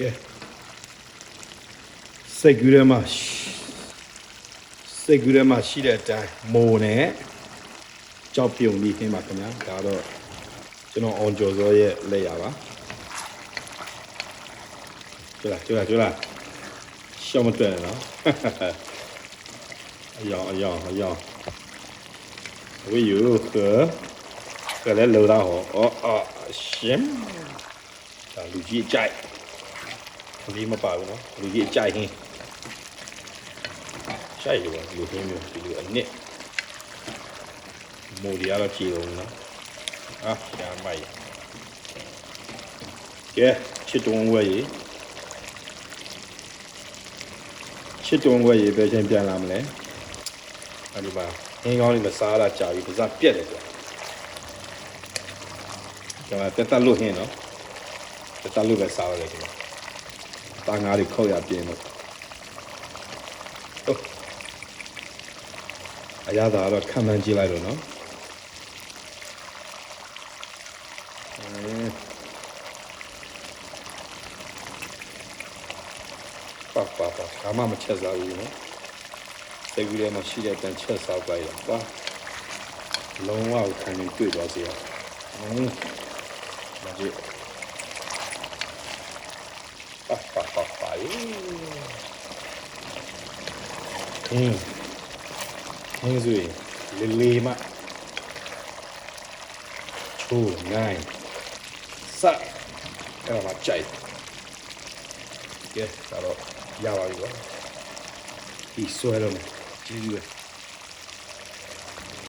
ကဲစိတ်ကူးထဲမှာရှိတဲ့အတိုင်းမိုးနဲ့ကြောက်ပြုံပြီးခင်းပါခင်ဗျာဒါတော့ကျွန်တော်အောင်ကျော်စောရဲ့လက်ရပါကျွလာရှောင်းမတွက်နော်အယောင်ဝေးယူကလည်းလောတာဟောအော်ရှင်ဒါလူကြီးကြိုက်ဒီမပါဘူးနော်လူကြီးကြိုက်ဟင်းရှိုက်လို့လူဟင်းမျိုးဒီလိုအနစ်မိုးရီကတော့ကြည့်အောင်နော်ရှာမိုက်ကဲချစ်တုံးဝဲရေပဲချင်းပြန်လာမလဲအဲ့ဒီမှာဟင်းကောင်းလေးမစားလာကြာပြီပါးစပ်ပြက်တယ်ကွာကျွန်တော်တက်လို့ဟင်းနော်တက်လို့ပဲစားရတယ်ကွာတာငါးတွေခောက်ရပြင်းလို့အရသာတော့ခံမှန်းကြည့်လိုက်တော့နော်ပါဘာမှမချက်စားဘူးနော်စိတ်ကူးထဲမှာရှိတဲ့တန်ချက်စားလိုက်တော့ပါလုံးဝခံနေတွေ့သွားစေရမကြည့်ပါဟင်းစွေလေးမချိုးနိုင်စအဲ့ဒါမှကြိုက်ကဲဒါတော့ရပါပြီကွာဒီဆွဲတော့မယ်ကျေးဇူးပဲ